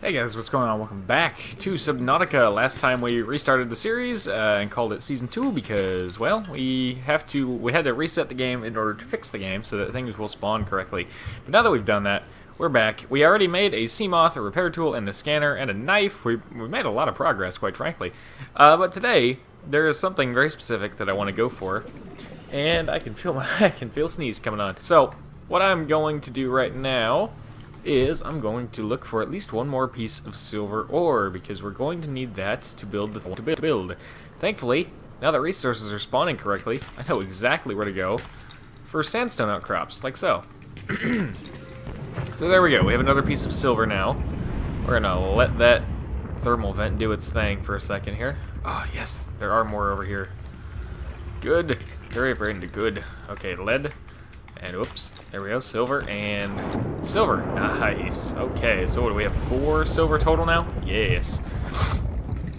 Hey guys, what's going on? Welcome back to Subnautica. Last time we restarted the series and called it Season 2 because, well, we had to reset the game in order to fix the game so that things will spawn correctly. But now that we've done that, we're back. We already made a Cmos, a repair tool, and a scanner, and a knife. We made a lot of progress, quite frankly. But today, there is something very specific that I want to go for, and I can feel sneeze coming on. So, what I'm going to do right now is I'm going to look for at least one more piece of silver ore, because we're going to need that to build the thing to build. Thankfully, now that resources are spawning correctly, I know exactly where to go for sandstone outcrops, like so. So there we go, we have another piece of silver now. We're gonna let that thermal vent do its thing for a second here. Oh yes, there are more over here. Good, very into good. Okay, lead. And whoops, there we go, silver and silver. Nice. Okay, so what do we have? 4 silver total now? Yes.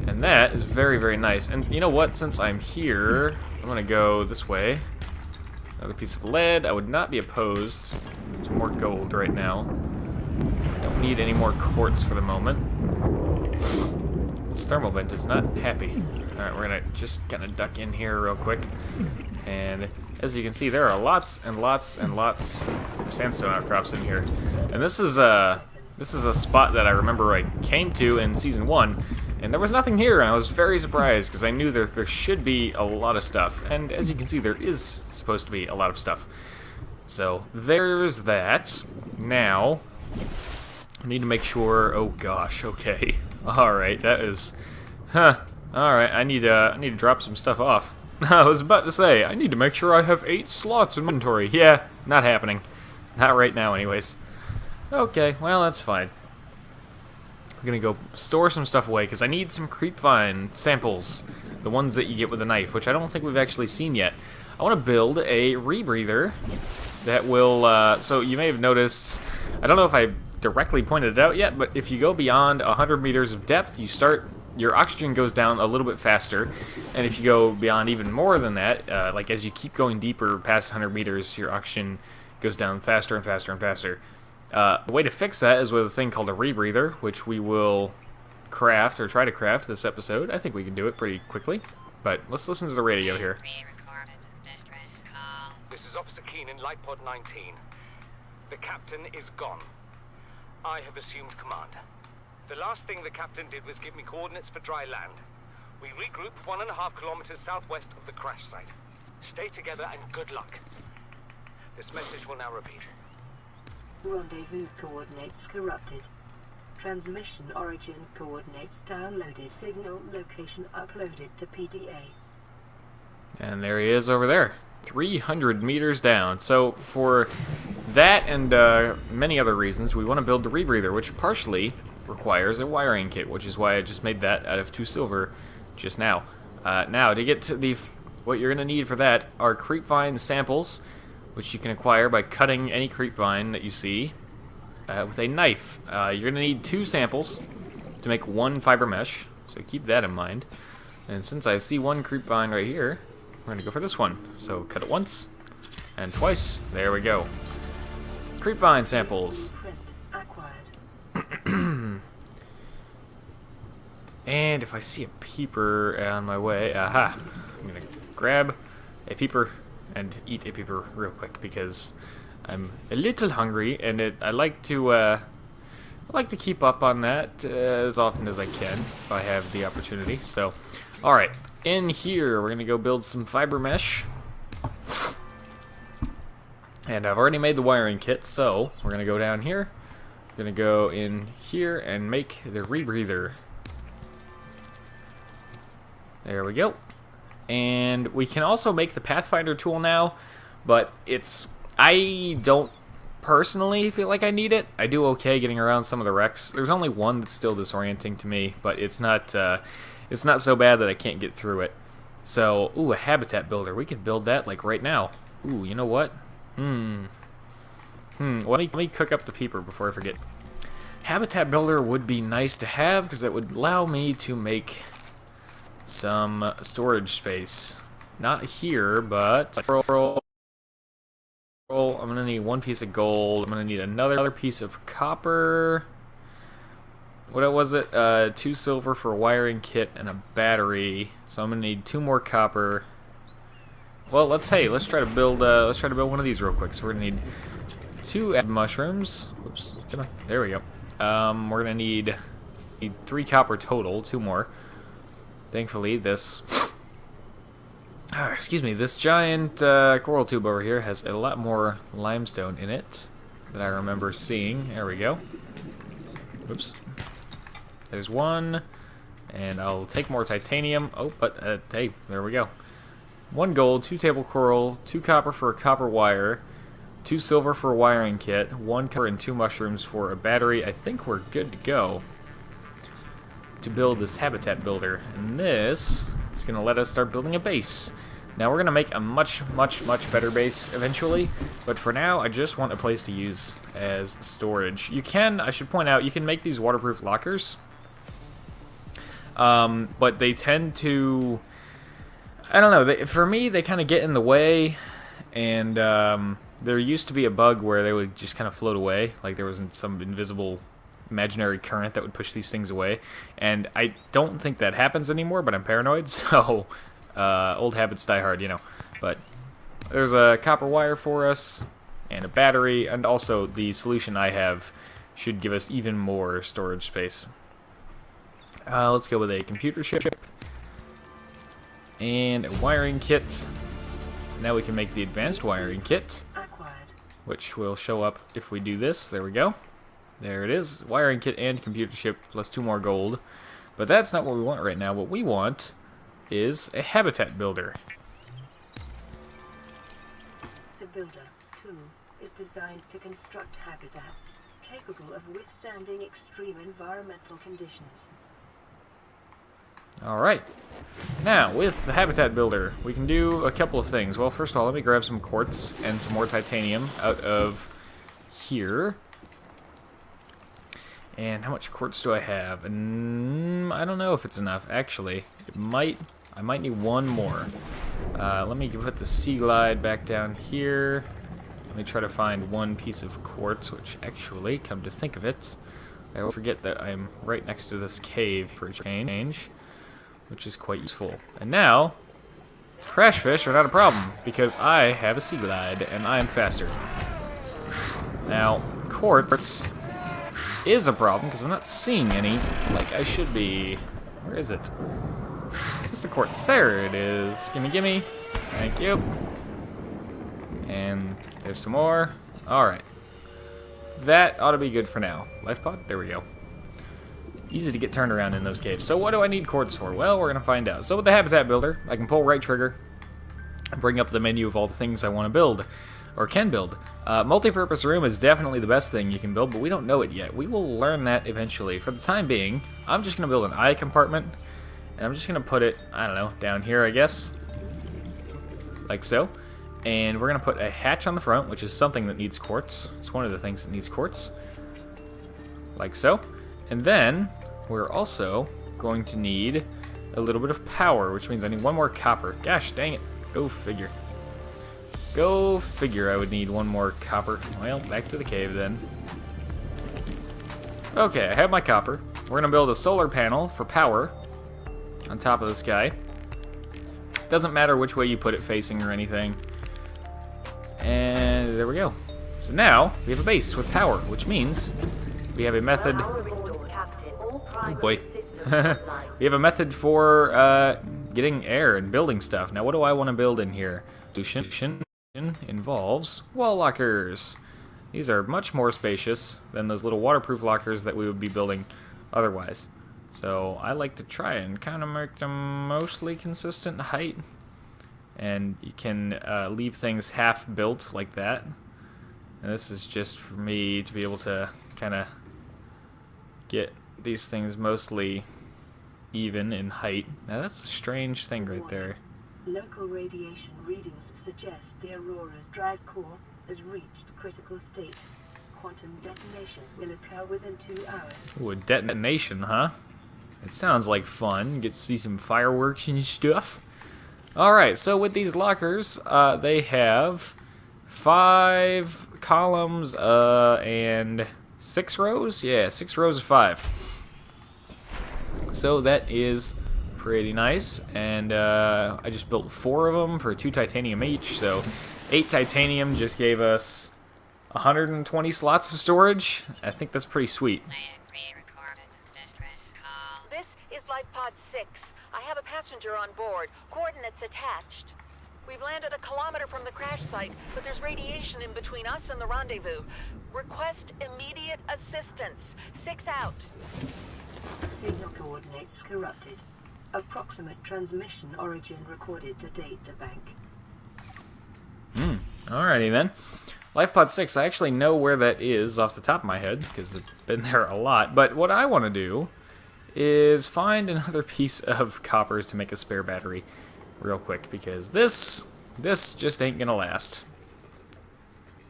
And that is very nice. And you know what? Since I'm here, I'm gonna go this way. Another piece of lead. I would not be opposed to more gold right now. I don't need any more quartz for the moment. This thermal vent is not happy. Alright, we're gonna just kind of duck in here real quick. And as you can see, there are lots and lots of sandstone outcrops in here. And this is a spot that I remember I came to in Season 1, and there was nothing here, and I was very surprised, because I knew there should be a lot of stuff. And as you can see, there is supposed to be a lot of stuff. So, there's that. Now, I need to make sure... Oh gosh, okay. Alright, that is... Huh. Alright, I need to drop some stuff off. I was about to say, I need to make sure I have 8 slots in inventory. Yeah, not happening. Not right now, anyways. Okay, well, that's fine. I'm gonna go store some stuff away, because I need some Creepvine Samples. The ones that you get with a knife, which I don't think we've actually seen yet. I want to build a rebreather that will, so you may have noticed, I don't know if I directly pointed it out yet, but if you go beyond 100 meters of depth, your oxygen goes down a little bit faster, and if you go beyond even more than that, like as you keep going deeper past 100 meters, your oxygen goes down faster and faster and faster. The way to fix that is with a thing called a rebreather, which we will craft, or try to craft this episode. I think we can do it pretty quickly, but let's listen to the radio here. This is Officer Keen in Lifepod 19. The captain is gone. I have assumed command. The last thing the captain did was give me coordinates for dry land. We regroup 1.5 kilometers southwest of the crash site. Stay together and good luck. This message will now repeat. Rendezvous coordinates corrupted. Transmission origin coordinates downloaded. Signal location uploaded to PDA. And there he is over there. 300 meters down. So for that and many other reasons, we want to build the rebreather, which partially requires a wiring kit, which is why I just made that out of 2 silver just now. Now, to get to what you're going to need for that are Creepvine Samples, which you can acquire by cutting any creepvine that you see with a knife. You're going to need 2 samples to make 1 fiber mesh, so keep that in mind. And since I see 1 creepvine right here, we're going to go for this one. So cut it once and twice. There we go. Creepvine Samples. And if I see a peeper on my way, aha, I'm gonna grab a peeper and eat a peeper real quick, because I'm a little hungry, and I like to keep up on that as often as I can if I have the opportunity. So, all right, in here we're gonna go build some fiber mesh, and I've already made the wiring kit, so we're gonna go down here. Gonna go in here and make the rebreather. There we go. And we can also make the Pathfinder tool now, but I don't personally feel like I need it. I do okay getting around some of the wrecks. There's only one that's still disorienting to me, but it's not so bad that I can't get through it. So, ooh, a habitat builder. We could build that like right now. Ooh, you know what? Let me cook up the peeper before I forget. Habitat builder would be nice to have, because it would allow me to make some storage space. Not here, but I'm gonna need 1 piece of gold. I'm gonna need another piece of copper. What was it? 2 silver for a wiring kit and a battery. So I'm gonna need 2 more copper. Well, let's try to build one of these real quick. So we're gonna need 2 mushrooms. Whoops, come on. There we go. We're gonna need 3 copper total. 2 more. Thankfully, this this giant coral tube over here has a lot more limestone in it than I remember seeing. There we go. Oops. There's 1, and I'll take more titanium. Oh, but hey, there we go. 1 gold, 2 table coral, 2 copper for a copper wire, 2 silver for a wiring kit, 1 copper and 2 mushrooms for a battery. I think we're good to go to build this habitat builder, and this is going to let us start building a base. Now we're going to make a much better base eventually, but for now I just want a place to use as storage. I should point out, you can make these waterproof lockers, but they tend to, I don't know, for me they kind of get in the way, and there used to be a bug where they would just kind of float away, like there was some invisible imaginary current that would push these things away, and I don't think that happens anymore, but I'm paranoid, so old habits die hard, you know. But there's a copper wire for us, and a battery, and also the solution I have should give us even more storage space. Let's go with a computer chip and a wiring kit. Now we can make the advanced wiring kit, which will show up if we do this. There we go. There it is. Wiring kit and computer chip plus 2 more gold. But that's not what we want right now. What we want is a habitat builder. The builder, too, is designed to construct habitats capable of withstanding extreme environmental conditions. Alright. Now, with the habitat builder, we can do a couple of things. Well, first of all, let me grab some quartz and some more titanium out of here. And how much quartz do I have? I don't know if it's enough, actually. I might need 1 more. Let me put the sea glide back down here. Let me try to find 1 piece of quartz, which actually, come to think of it, I will forget that I'm right next to this cave for a change, which is quite useful. And now, crash fish are not a problem, because I have a sea glide, and I am faster. Now, quartz is a problem, because I'm not seeing any like I should be. Where is it? Where's the quartz? There it is. Gimme, gimme. Thank you. And there's some more. Alright. That ought to be good for now. Lifepod? There we go. Easy to get turned around in those caves. So what do I need quartz for? Well, we're going to find out. So with the habitat builder, I can pull right trigger and bring up the menu of all the things I want to build. Or can build. Multi-purpose room is definitely the best thing you can build, but we don't know it yet. We will learn that eventually. For the time being, I'm just going to build an eye compartment, and I'm just going to put it, I don't know, down here, I guess. Like so. And we're going to put a hatch on the front, which is something that needs quartz. It's one of the things that needs quartz. Like so. And then, we're also going to need a little bit of power, which means I need 1 more copper. Gosh, dang it. Go figure. Go figure I would need 1 more copper. Well, back to the cave then. Okay, I have my copper. We're going to build a solar panel for power on top of this guy. Doesn't matter which way you put it facing or anything. And there we go. So now, we have a base with power, which means we have a method... Oh boy. We have a method for getting air and building stuff. Now, what do I want to build in here? Solution involves wall lockers. These are much more spacious than those little waterproof lockers that we would be building otherwise. So I like to try and kind of make them mostly consistent height. And you can leave things half built like that. And this is just for me to be able to kind of get these things mostly even in height. Now that's a strange thing right there. Local radiation readings suggest the Aurora's drive core has reached critical state. Quantum detonation will occur within 2 hours. Ooh, a detonation, huh? It sounds like fun. Get to see some fireworks and stuff. Alright, so with these lockers, they have 5 columns and 6 rows? Yeah, 6 rows of 5. So that is pretty nice. And I just built 4 of them for 2 titanium each. So 8 titanium just gave us 120 slots of storage. I think that's pretty sweet. This is Lifepod 6. I have a passenger on board. Coordinates attached. We've landed a kilometer from the crash site, but there's radiation in between us and the rendezvous. Request immediate assistance. 6 out. Signal coordinates corrupted. Approximate transmission origin recorded to data bank. Alrighty then. Lifepod 6, I actually know where that is off the top of my head, because I've been there a lot. But what I want to do is find another piece of coppers to make a spare battery real quick, because this just ain't gonna last.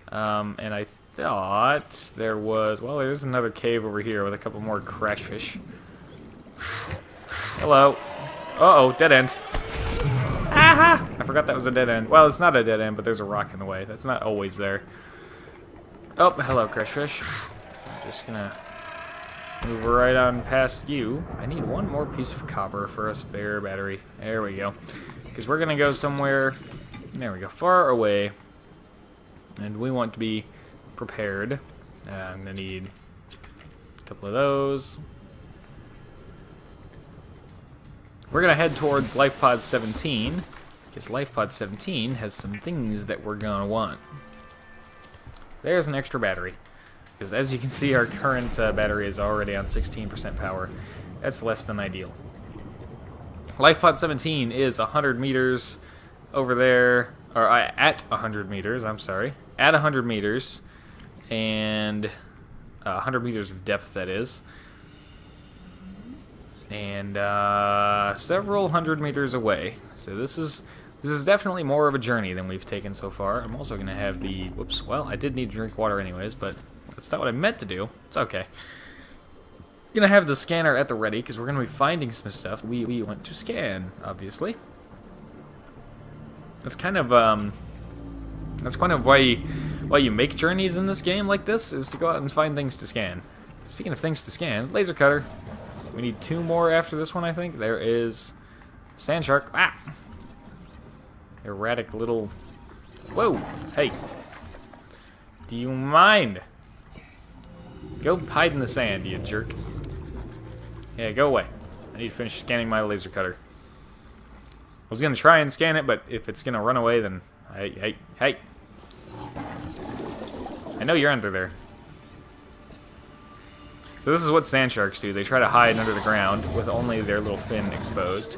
And I thought there was, well, there's another cave over here with a couple more crashfish. Hello. Uh-oh, dead end. Aha! I forgot that was a dead end. Well, it's not a dead end, but there's a rock in the way. That's not always there. Oh, hello, crashfish. I'm just gonna move right on past you. I need one more piece of copper for a spare battery. There we go. Because we're gonna go somewhere, there we go, far away. And we want to be prepared. I'm gonna need a couple of those. We're gonna head towards Lifepod 17, because Lifepod 17 has some things that we're gonna want. There's an extra battery, because as you can see, our current battery is already on 16% power. That's less than ideal. Lifepod 17 is 100 meters over there, or at 100 meters, I'm sorry. At 100 meters, and 100 meters of depth, that is. And several hundred meters away. So this is definitely more of a journey than we've taken so far. I'm also going to have the... Whoops, well, I did need to drink water anyways, but that's not what I meant to do. It's okay. Gonna have the scanner at the ready, because we're going to be finding some stuff we want to scan, obviously. That's kind of why you make journeys in this game like this, is to go out and find things to scan. Speaking of things to scan, laser cutter. We need 2 more after this one, I think. There is sand shark. Ah! Erratic little... Whoa! Hey! Do you mind? Go hide in the sand, you jerk. Yeah, go away. I need to finish scanning my laser cutter. I was gonna try and scan it, but if it's gonna run away, then... Hey! I know you're under there. So this is what sand sharks do. They try to hide under the ground with only their little fin exposed,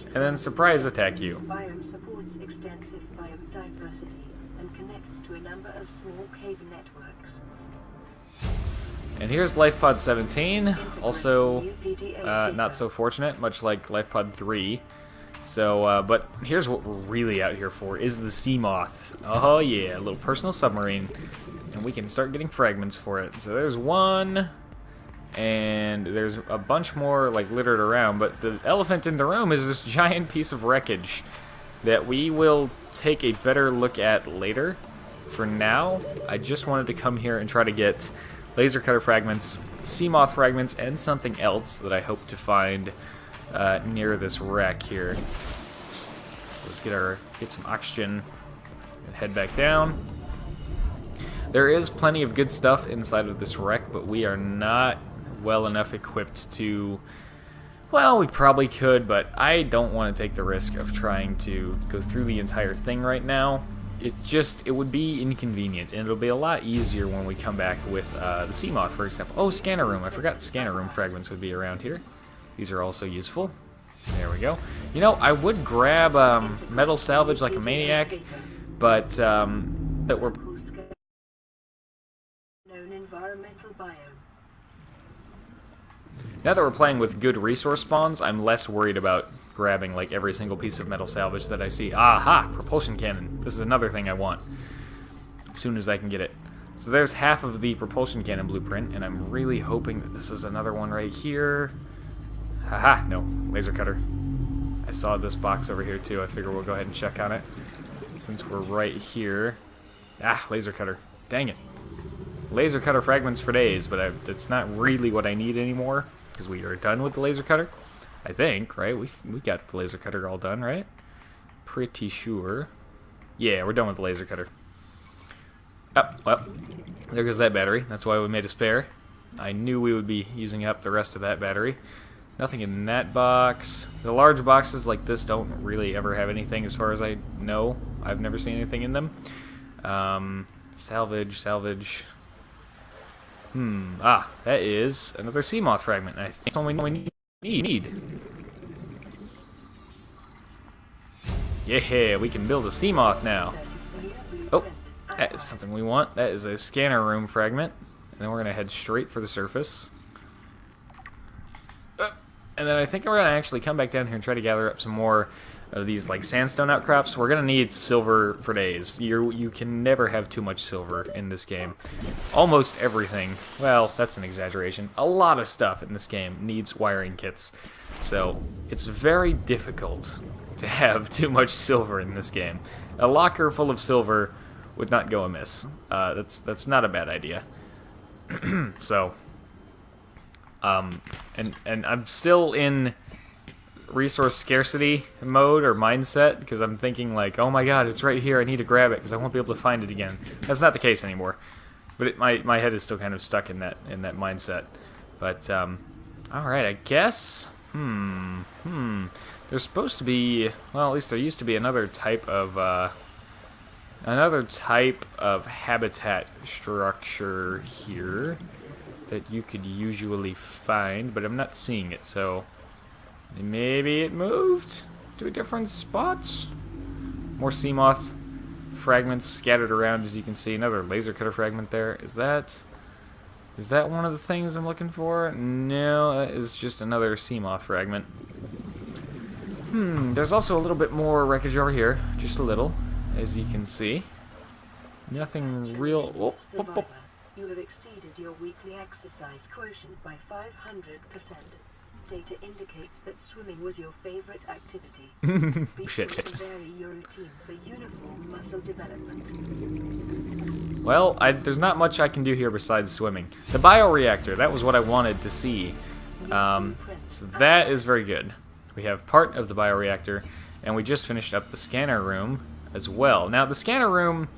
and then surprise attack you. This biome supports extensive biodiversity and connects to a number of small cave networks. And here's Lifepod 17, also not so fortunate, much like Lifepod 3. So, but here's what we're really out here for, is the Cmos. Oh yeah, a little personal submarine, and we can start getting fragments for it. So there's one... And there's a bunch more like littered around, but the elephant in the room is this giant piece of wreckage that we will take a better look at later. For now, I just wanted to come here and try to get laser cutter fragments, Cmos fragments, and something else that I hope to find near this wreck here. So let's get some oxygen and head back down. There is plenty of good stuff inside of this wreck, but we are not well enough equipped to... Well, we probably could, but I don't want to take the risk of trying to go through the entire thing right now. It would be inconvenient, and it'll be a lot easier when we come back with the Cmos, for example. Oh, scanner room. I forgot scanner room fragments would be around here. These are also useful. There we go. You know, I would grab metal salvage like a maniac, but that we're... Known environmental biome. Now that we're playing with good resource spawns, I'm less worried about grabbing like every single piece of metal salvage that I see. Aha! Propulsion cannon. This is another thing I want. As soon as I can get it. So there's half of the propulsion cannon blueprint, and I'm really hoping that this is another one right here. Haha! No. Laser cutter. I saw this box over here too. I figure we'll go ahead and check on it. Since we're right here. Ah! Laser cutter. Dang it. Laser cutter fragments for days, but that's not really what I need anymore. because we are done with the laser cutter. I think, right? We got the laser cutter all done, right? Pretty sure. Yeah, we're done with the laser cutter. Oh, well, there goes that battery. That's why we made a spare. I knew we would be using up the rest of that battery. Nothing in that box. The large boxes like this don't really ever have anything as far as I know. I've never seen anything in them. Salvage. That is another Cmos fragment. I think that's all we need. Yeah, we can build a Cmos now. Oh, that is something we want. That is a scanner room fragment. And then we're going to head straight for the surface. And then I think we're going to actually come back down here and try to gather up some more of these like sandstone outcrops. We're going to need silver for days. You can never have too much silver in this game. Almost everything, well, that's an exaggeration. A lot of stuff in this game needs wiring kits. So it's very difficult to have too much silver in this game. A locker full of silver would not go amiss. That's not a bad idea. So, and I'm still in resource scarcity mode or mindset because I'm thinking like, oh my god, it's right here, I need to grab it because I won't be able to find it again. That's not the case anymore, but my head is still kind of stuck in that mindset. But all right, I guess. There's supposed to be, well, at least there used to be another type of habitat structure here that you could usually find, but I'm not seeing it, so maybe it moved to a different spot? More Cmos fragments scattered around, as you can see. Another laser cutter fragment there. Is that one of the things I'm looking for? No, that is just another Cmos fragment. There's also a little bit more wreckage over here. Just a little, as you can see. Nothing real. Oh. You have exceeded your weekly exercise quotient by 500%. Data indicates that swimming was your favorite activity. Be sure to vary your routine for uniform muscle development. Well, there's not much I can do here besides swimming. The bioreactor, that was what I wanted to see. So that is very good. We have part of the bioreactor, and we just finished up the scanner room as well. Now, the scanner room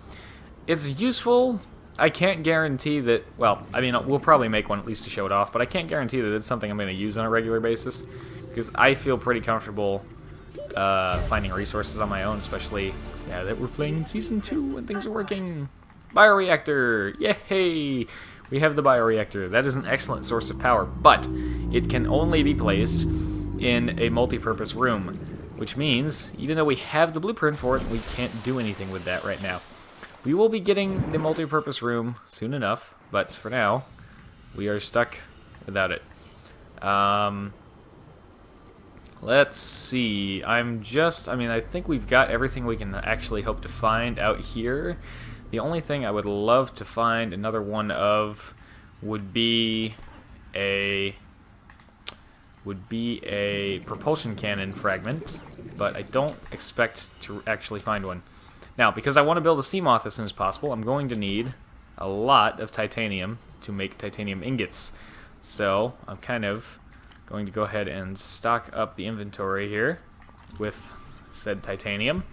is useful. I can't guarantee that, well, I mean, we'll probably make one at least to show it off, but I can't guarantee that it's something I'm going to use on a regular basis, because I feel pretty comfortable finding resources on my own, especially now that we're playing in Season 2 and things are working. Bioreactor! Yay! We have the bioreactor. That is an excellent source of power, but it can only be placed in a multi-purpose room, which means, even though we have the blueprint for it, we can't do anything with that right now. We will be getting the multi-purpose room soon enough, but for now, we are stuck without it. Let's see. I think we've got everything we can actually hope to find out here. The only thing I would love to find another one of would be a propulsion cannon fragment, but I don't expect to actually find one. Now, because I want to build a Cmos as soon as possible, I'm going to need a lot of titanium to make titanium ingots. So, I'm kind of going to go ahead and stock up the inventory here with said titanium.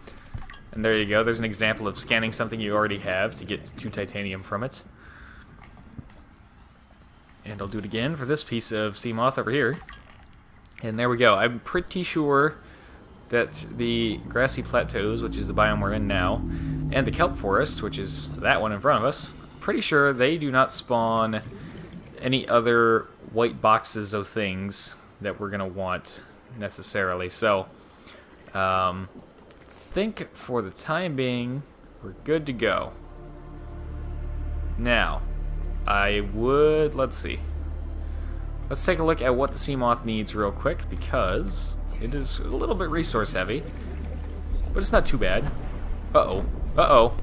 And there you go, there's an example of scanning something you already have to get 2 titanium from it. And I'll do it again for this piece of Cmos over here. And there we go. I'm pretty sure that the grassy plateaus, which is the biome we're in now, and the kelp forest, which is that one in front of us, pretty sure they do not spawn any other white boxes of things that we're going to want necessarily. So, think for the time being, we're good to go. Now, let's see. Let's take a look at what the Cmos needs real quick, because it is a little bit resource heavy, but it's not too bad. Uh-oh. Uh-oh.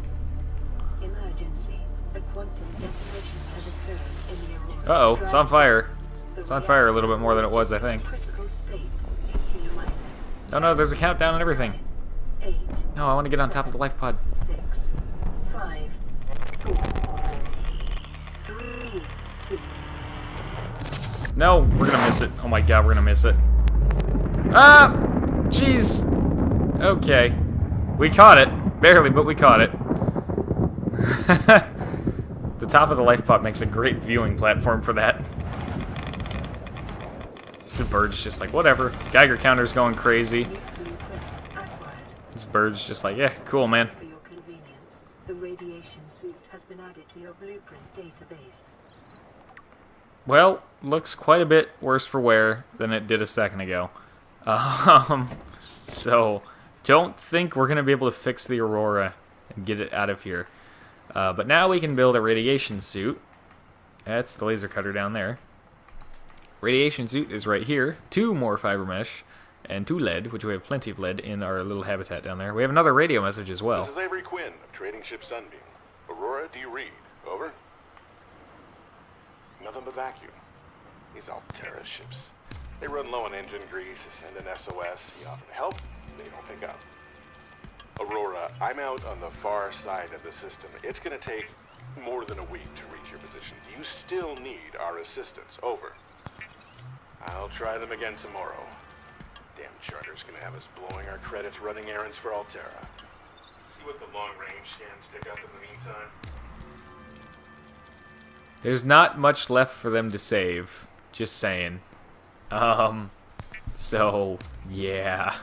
Emergency. A quantum detonation has occurred in the Aurora. Uh-oh. It's on fire. It's on fire a little bit more than it was, I think. Critical state. 18-. Oh no, there's a countdown and everything. 8. No, I want to get on top of the Lifepod. 6. 5. 4. 3. 2. No, we're gonna miss it. Oh my god, we're gonna miss it. Ah! Jeez! Okay. We caught it. Barely, but we caught it. The top of the Lifepod makes a great viewing platform for that. The bird's just like, whatever. Geiger counter's going crazy. This bird's just like, yeah, cool, man. For your convenience, the radiation suit has been added to your blueprint database. Well, looks quite a bit worse for wear than it did a second ago. So, don't think we're going to be able to fix the Aurora and get it out of here. But now we can build a radiation suit. That's the laser cutter down there. Radiation suit is right here. 2 more fiber mesh and 2 lead, which we have plenty of lead in our little habitat down there. We have another radio message as well. This is Avery Quinn of Trading Ship Sunbeam. Aurora, do you read? Over. Nothing but vacuum. These Altera ships. They run low on engine grease, send an SOS, you offer to help, they don't pick up. Aurora, I'm out on the far side of the system. It's going to take more than a week to reach your position. Do you still need our assistance? Over. I'll try them again tomorrow. Damn charter's going to have us blowing our credits running errands for Altera. See what the long-range scans pick up in the meantime. There's not much left for them to save. Just saying. So, yeah.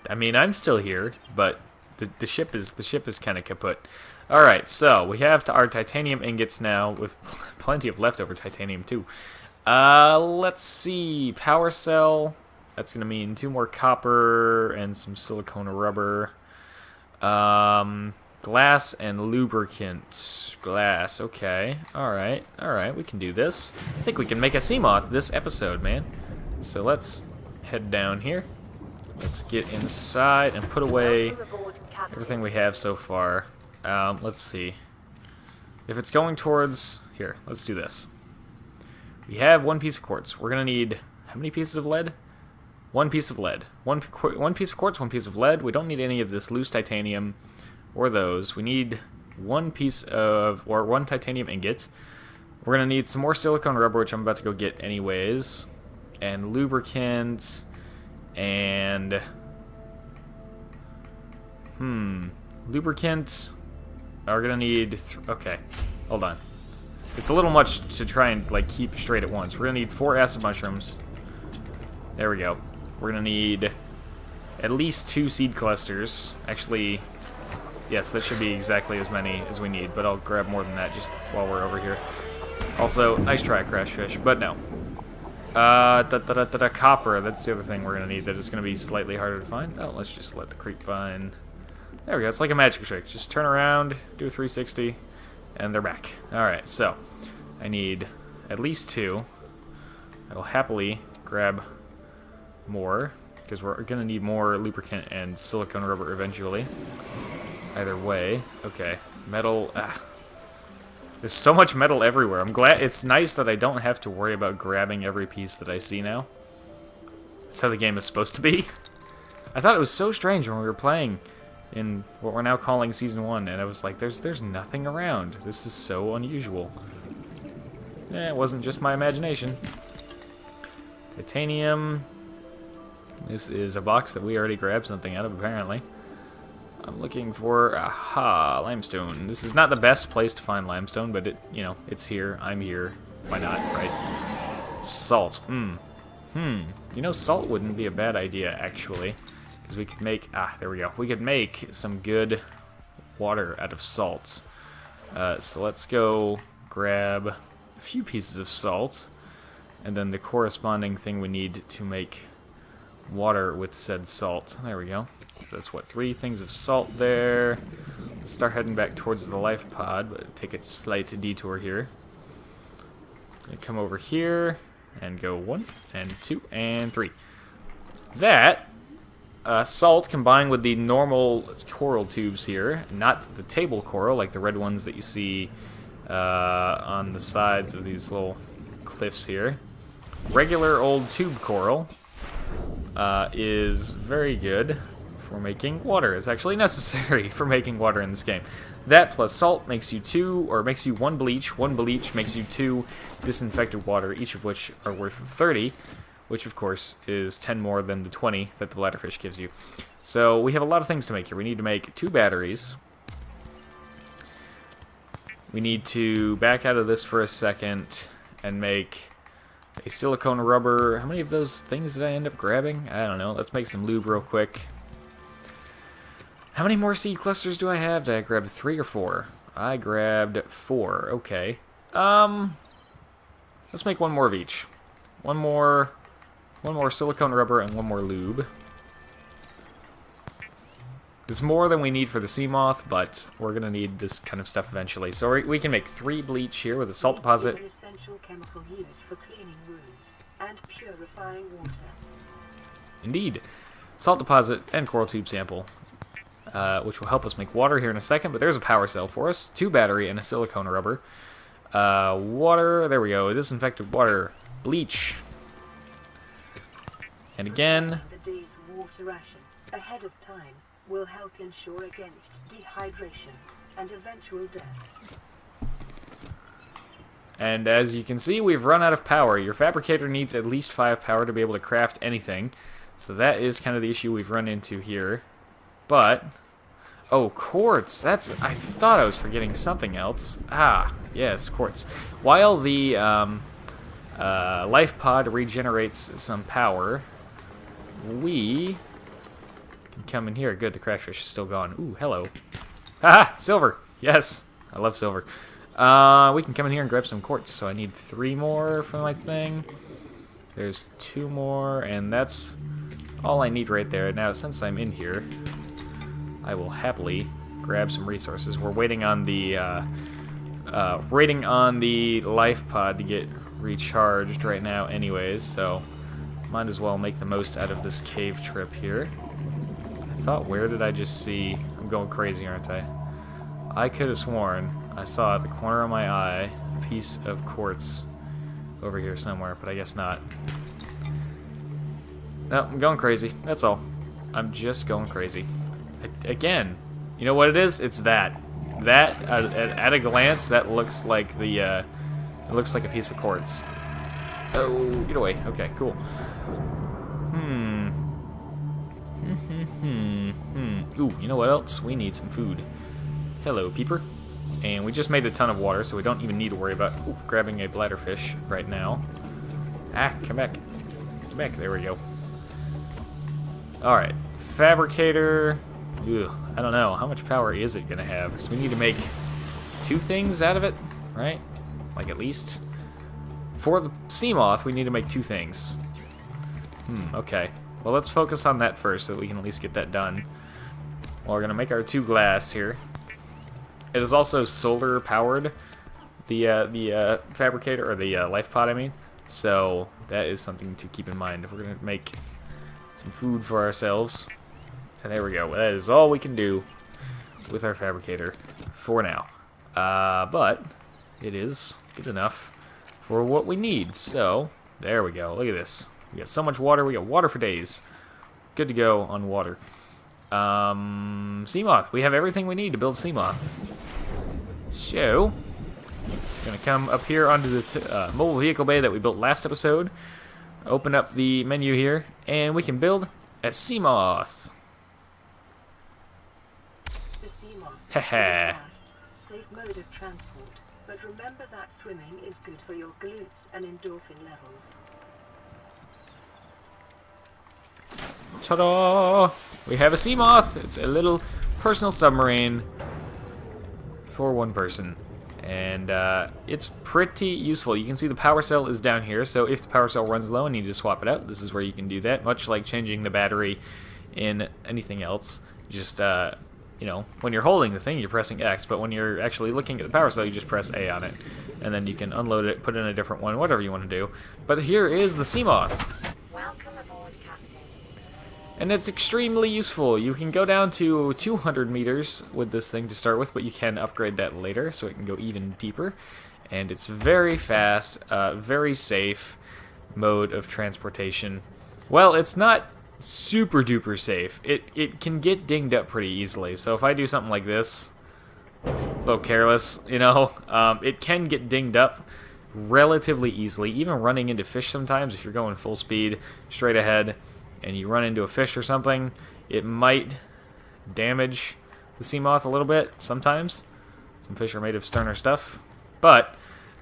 I mean, I'm still here, but the ship is kind of kaput. All right, so we have our titanium ingots now with plenty of leftover titanium too. Let's see, power cell. That's gonna mean 2 more copper and some silicone rubber. Glass and lubricant. Glass, okay. Alright, we can do this. I think we can make a Cmos this episode, man. So let's head down here. Let's get inside and put away everything we have so far. Let's see. If it's going towards... Here, let's do this. We have 1 piece of quartz. We're going to need... How many pieces of lead? 1 piece of lead. One piece of quartz, 1 piece of lead. We don't need any of this loose titanium or those. We need 1 piece of... or 1 titanium ingot. We're going to need some more silicone rubber, which I'm about to go get anyways. And lubricant... And... Lubricant... We're going to need... Okay, hold on. It's a little much to try and like keep straight at once. We're going to need 4 acid mushrooms. There we go. We're going to need at least 2 seed clusters. Actually, yes, that should be exactly as many as we need, but I'll grab more than that just while we're over here. Also, nice try, Crash Fish, but no. Copper, that's the other thing we're going to need that is going to be slightly harder to find. Oh, let's just let the Creepvine... There we go, it's like a magic trick. Just turn around, do a 360, and they're back. Alright, so, I need at least 2. I will happily grab more, because we're going to need more lubricant and silicone rubber eventually. Either way. Okay, metal... There's so much metal everywhere. I'm glad... It's nice that I don't have to worry about grabbing every piece that I see now. That's how the game is supposed to be. I thought it was so strange when we were playing in what we're now calling Season 1, and I was like, there's nothing around. This is so unusual. It wasn't just my imagination. Titanium. This is a box that we already grabbed something out of, apparently. I'm looking for... Aha! Limestone. This is not the best place to find limestone, but it, you know, it's here. I'm here. Why not, right? Salt. You know, salt wouldn't be a bad idea, actually. Because we could make... there we go. We could make some good water out of salt. So let's go grab a few pieces of salt. And then the corresponding thing we need to make water with said salt. There we go. That's what, 3 things of salt there. Let's start heading back towards the Lifepod, but take a slight detour here. Come over here and go 1 and 2 and 3. That salt combined with the normal coral tubes here, not the table coral like the red ones that you see on the sides of these little cliffs here. Regular old tube coral is very good for making water. It's actually necessary for making water in this game. That plus salt makes you 2, or makes you 1 bleach. 1 bleach makes you 2 disinfected water, each of which are worth 30, which of course is 10 more than the 20 that the bladderfish gives you. So we have a lot of things to make here. We need to make 2 batteries. We need to back out of this for a second and make a silicone rubber. How many of those things did I end up grabbing? I don't know. Let's make some lube real quick. How many more seed clusters do I have? Did I grab 3 or 4? I grabbed 4. Okay. Let's make 1 more of each. One more silicone rubber and 1 more lube. It's more than we need for the Cmos, but we're going to need this kind of stuff eventually. So we can make 3 bleach here with a salt deposit. Bleach is an essential chemical used for cleaning wounds and purifying water. Indeed. Salt deposit and coral tube sample, which will help us make water here in a second. But there's a power cell for us. 2 battery and a silicone rubber. Water, there we go. Disinfected water. Bleach. And again... The day's water ration ahead of time will help ensure against dehydration and eventual death. And as you can see, we've run out of power. Your fabricator needs at least 5 power to be able to craft anything. So that is kind of the issue we've run into here. But... oh, quartz! That's... I thought I was forgetting something else. Ah, yes, quartz. While the Lifepod regenerates some power, we can come in here. Good, the crash fish is still gone. Ooh, hello. Ah, silver! Yes! I love silver. We can come in here and grab some quartz. So I need 3 more for my thing. There's 2 more, and that's all I need right there. Now, since I'm in here, I will happily grab some resources. We're waiting on the Lifepod to get recharged right now anyways, so might as well make the most out of this cave trip here. I thought, where did I just see... I'm going crazy, aren't I? I could have sworn I saw at the corner of my eye a piece of quartz over here somewhere, but I guess not. No, I'm going crazy. That's all. I'm just going crazy. Again, you know what it is? It's that. That, at a glance, that looks like the, it looks like a piece of quartz. Oh, get away. Okay, cool. Ooh, you know what else? We need some food. Hello, peeper. And we just made a ton of water, so we don't even need to worry about grabbing a bladderfish right now. Ah, come back. Come back. There we go. Alright. Fabricator. Ugh, I don't know. How much power is it going to have? So we need to make 2 things out of it, right? Like, at least. For the Cmos, we need to make 2 things. Okay. Well, let's focus on that first so that we can at least get that done. Well, we're going to make our 2 glass here. It is also solar powered, the fabricator, or the Lifepod, I mean. So that is something to keep in mind. We're going to make some food for ourselves. And there we go. That is all we can do with our fabricator for now. But it is good enough for what we need. So there we go. Look at this. We got so much water. We got water for days. Good to go on water. Cmos. We have everything we need to build Cmos. So, gonna come up here onto the mobile vehicle bay that we built last episode. Open up the menu here, and we can build a Cmos. The Cmos is a Haha. fast, safe mode of transport, but remember that swimming is good for your glutes and endorphin levels. Ta-da! We have a Cmos. It's a little personal submarine for 1 person. And it's pretty useful. You can see the power cell is down here, so if the power cell runs low and you need to swap it out, this is where you can do that, much like changing the battery in anything else. Just, you know, when you're holding the thing, you're pressing X, but when you're actually looking at the power cell, you just press A on it. And then you can unload it, put in a different one, whatever you want to do. But here is the Cmos. Welcome aboard, Captain. And it's extremely useful. You can go down to 200 meters with this thing to start with, but you can upgrade that later, so it can go even deeper. And it's very fast, very safe mode of transportation. Well, it's not super duper safe. It can get dinged up pretty easily. So if I do something like this, a little careless, you know, it can get dinged up relatively easily. Even running into fish sometimes, if you're going full speed straight ahead and you run into a fish or something, it might damage the sea moth a little bit sometimes. Some fish are made of sterner stuff, but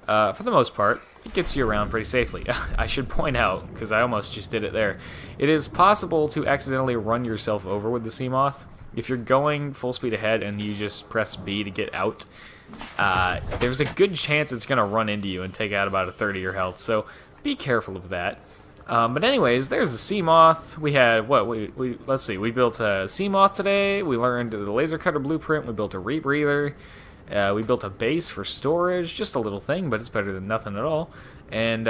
for the most part, it gets you around pretty safely. I should point out, because I almost just did it there, it is possible to accidentally run yourself over with the sea moth. If you're going full speed ahead and you just press B to get out, there's a good chance it's going to run into you and take out about a third of your health, so be careful of that. But anyways, there's the sea moth. We had, what, let's see, we built a sea moth today, we learned the laser cutter blueprint, we built a rebreather, we built a base for storage, just a little thing, but it's better than nothing at all. And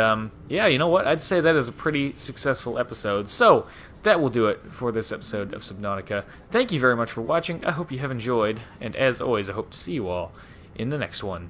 yeah, you know what, I'd say that is a pretty successful episode. So that will do it for this episode of Subnautica. Thank you very much for watching, I hope you have enjoyed, and as always, I hope to see you all in the next one.